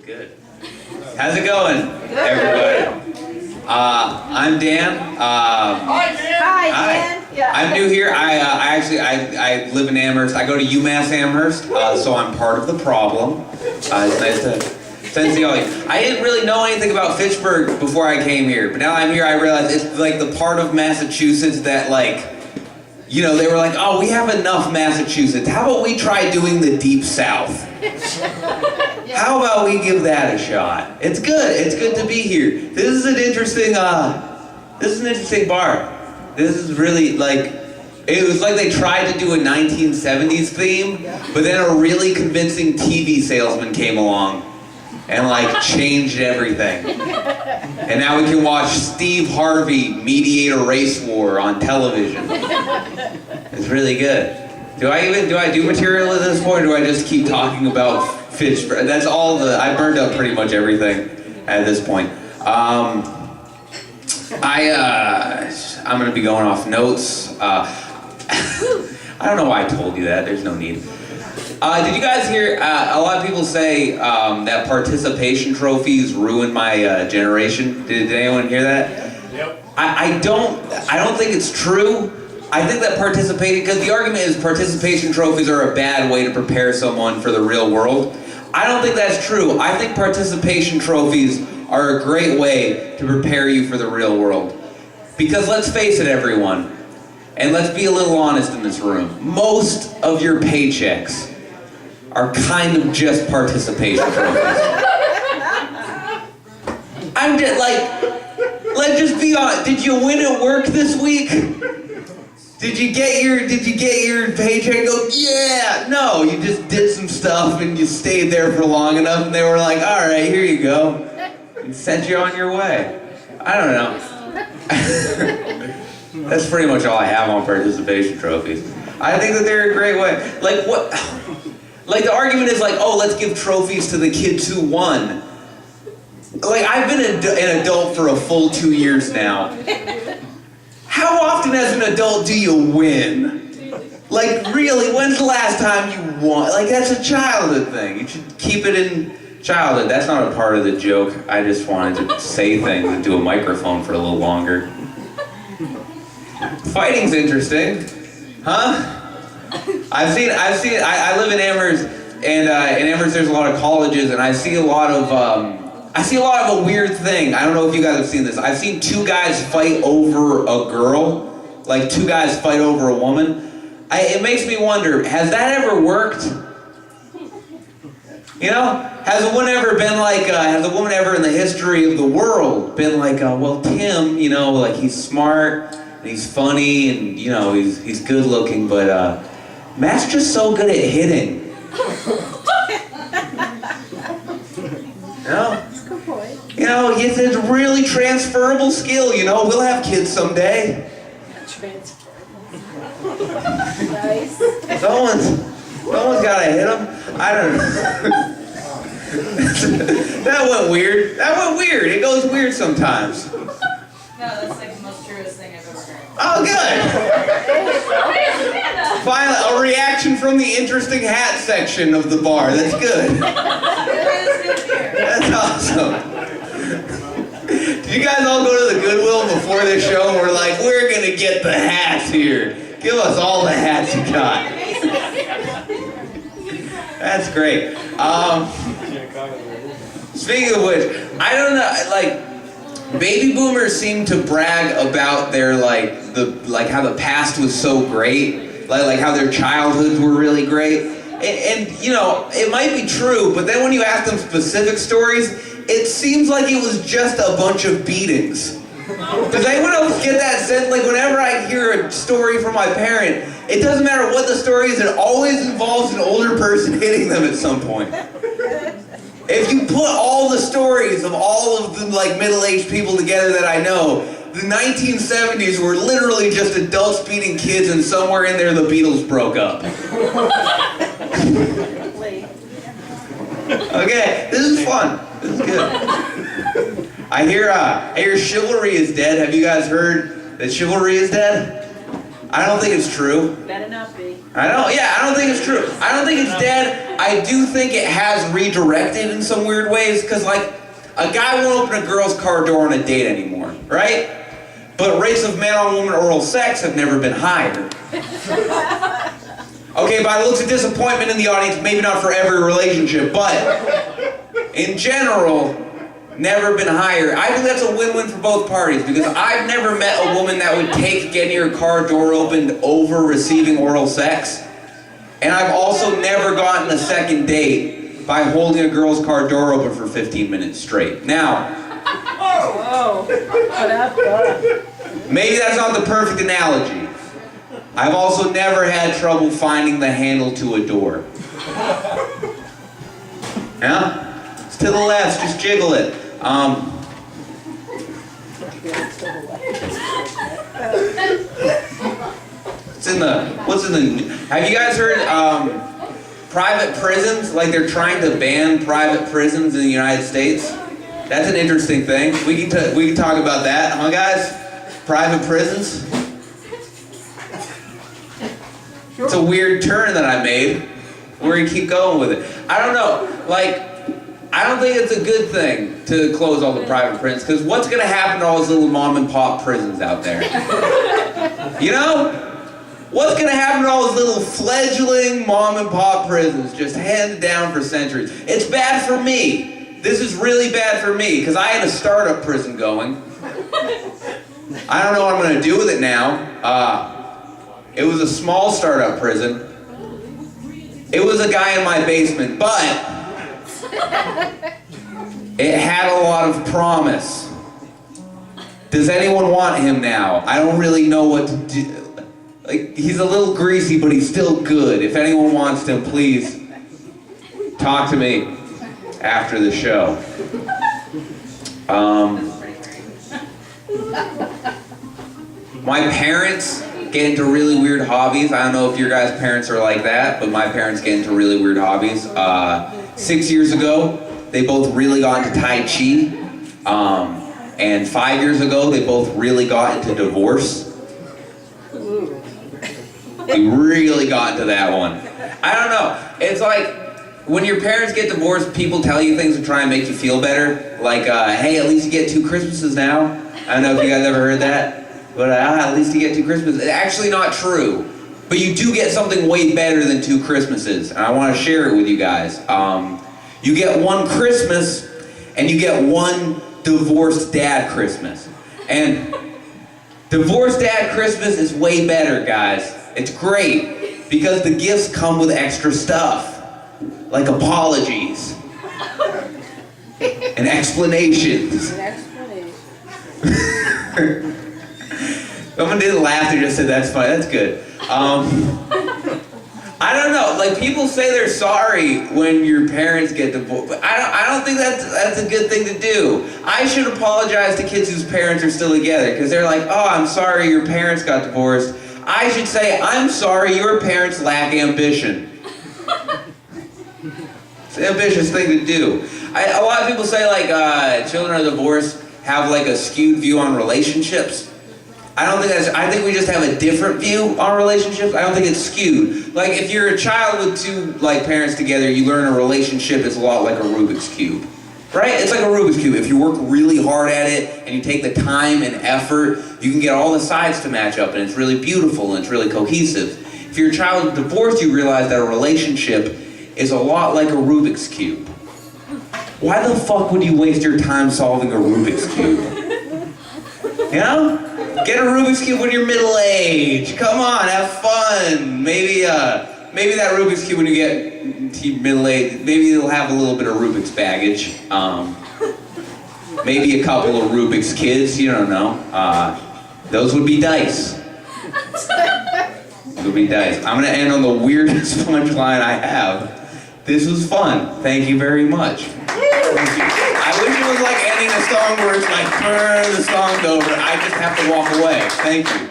Good. How's it going, everybody? I'm Dan. Hi, Dan. Yeah. I'm new here. I live in Amherst. I go to UMass Amherst, so I'm part of the problem. It's nice to see all you. I didn't really know anything about Fitchburg before I came here, but now I'm here. I realize it's like the part of Massachusetts that, like, you know, they were like, oh, we have enough Massachusetts. How about we try doing the Deep South? How about we give that a shot? It's good. It's good to be here. This is an interesting bar. This is really like, it was like they tried to do a 1970s theme, but then a really convincing TV salesman came along and like changed everything. And now we can watch Steve Harvey mediate a race war on television. It's really good. Do I do material at this point, or do I just keep talking about Fitchburg? That's all I burned up pretty much everything at this point. I'm gonna be going off notes. I don't know why I told you that, there's no need. Did you guys hear, a lot of people say that participation trophies ruin my generation? Did anyone hear that? Yep. I don't think it's true. I think that because the argument is participation trophies are a bad way to prepare someone for the real world. I don't think that's true. I think participation trophies are a great way to prepare you for the real world. Because let's face it, everyone, and let's be a little honest in this room, most of your paychecks are kind of just participation trophies. I'm just like, let's just be honest. Did you win at work this week? Did you get your paycheck and go, yeah? No, you just did some stuff and you stayed there for long enough and they were like, all right, here you go. And sent you on your way. I don't know. That's pretty much all I have on participation trophies. I think that they're a great way. Like what? Like the argument is like, oh, let's give trophies to the kids who won. Like I've been an adult for a full 2 years now. How often as an adult do you win? Like really, when's the last time you won? Like that's a childhood thing. You should keep it in childhood. That's not a part of the joke. I just wanted to say things and do a microphone for a little longer. Fighting's interesting, huh? I live in Amherst, and in Amherst there's a lot of colleges, and I see a lot of a weird thing. I don't know if you guys have seen this. I've seen two guys fight over a girl, like two guys fight over a woman. It makes me wonder, has that ever worked? You know, has a woman ever in the history of the world been like, well, Tim, you know, like he's smart and he's funny and you know he's good looking, but Matt's just so good at hitting. You know, it's a really transferable skill, you know, we'll have kids someday. Nice. Someone's gotta hit them. I don't know. That went weird. It goes weird sometimes. No, that's like the most truest thing I've ever heard. Oh, good. Finally, a reaction from the interesting hat section of the bar. That's good. That's awesome. Did you guys all go to the Goodwill before this show? We're like, we're gonna get the hats here. Give us all the hats you got. That's great. Speaking of which, I don't know, like, baby boomers seem to brag about their how the past was so great, like how their childhoods were really great, and you know it might be true, but then when you ask them specific stories, it seems like it was just a bunch of beatings. Does anyone else get that sense? Like whenever I hear a story from my parent, it doesn't matter what the story is, it always involves an older person hitting them at some point. If you put all the stories of all of the like middle-aged people together that I know, the 1970s were literally just adults beating kids, and somewhere in there the Beatles broke up. Okay, this is fun. This is good. I hear chivalry is dead. Have you guys heard that chivalry is dead? I don't think it's true. Better not be. I don't think it's true. I don't think it's dead. I do think it has redirected in some weird ways, because like, a guy won't open a girl's car door on a date anymore, right? But rates of man-on-woman oral sex have never been higher. Okay, by the looks of disappointment in the audience, maybe not for every relationship, but in general, never been higher. I think that's a win-win for both parties, because I've never met a woman that would take getting her car door opened over receiving oral sex. And I've also never gotten a second date by holding a girl's car door open for 15 minutes straight. Now, maybe that's not the perfect analogy. I've also never had trouble finding the handle to a door. Yeah? It's to the left, just jiggle it. Have you guys heard, private prisons? Like they're trying to ban private prisons in the United States? That's an interesting thing. We can talk about that, huh guys? Private prisons? It's a weird turn that I made. We're gonna keep going with it. I don't know, like, I don't think it's a good thing to close all the private prisons, because what's gonna happen to all those little mom and pop prisons out there? You know? What's gonna happen to all those little fledgling mom and pop prisons just handed down for centuries? It's bad for me. This is really bad for me, because I had a startup prison going. I don't know what I'm gonna do with it now. It was a small startup prison. It was a guy in my basement, but it had a lot of promise. Does anyone want him now? I don't really know what to do. Like, he's a little greasy, but he's still good. If anyone wants him, please talk to me after the show. My parents get into really weird hobbies. I don't know if your guys' parents are like that, but my parents get into really weird hobbies. 6 years ago, they both really got into Tai Chi. And 5 years ago, they both really got into divorce. They really got into that one. I don't know. It's like, when your parents get divorced, people tell you things to try and make you feel better. Like, hey, at least you get 2 Christmases now. I don't know if you guys ever heard that. But at least you get 2 Christmases. It's actually not true. But you do get something way better than 2 Christmases. And I want to share it with you guys. You get 1 Christmas, and you get 1 divorced dad Christmas. And divorced dad Christmas is way better, guys. It's great, because the gifts come with extra stuff. Like apologies. And explanations. Someone didn't laugh, they just said that's fine, that's good. I don't know, like people say they're sorry when your parents get divorced, but I don't think that's a good thing to do. I should apologize to kids whose parents are still together, because they're like, oh, I'm sorry your parents got divorced. I should say, I'm sorry your parents lack ambition. It's an ambitious thing to do. A lot of people say like children of divorce have like a skewed view on relationships. I don't think I think we just have a different view on relationships. I don't think it's skewed. Like if you're a child with 2 like parents together, you learn a relationship is a lot like a Rubik's Cube. Right? It's like a Rubik's Cube. If you work really hard at it and you take the time and effort, you can get all the sides to match up and it's really beautiful and it's really cohesive. If you're a child with divorce, you realize that a relationship is a lot like a Rubik's Cube. Why the fuck would you waste your time solving a Rubik's Cube? You know? Get a Rubik's Cube when you're middle-aged. Come on, have fun. Maybe that Rubik's Cube when you get middle-aged, maybe it'll have a little bit of Rubik's baggage. Maybe a couple of Rubik's kids, you don't know. Those would be dice. Those would be dice. I'm gonna end on the weirdest punchline I have. This was fun. Thank you very much. Thank you. I wish it was like ending a song where it's like, the song's over. I just have to walk away. Thank you.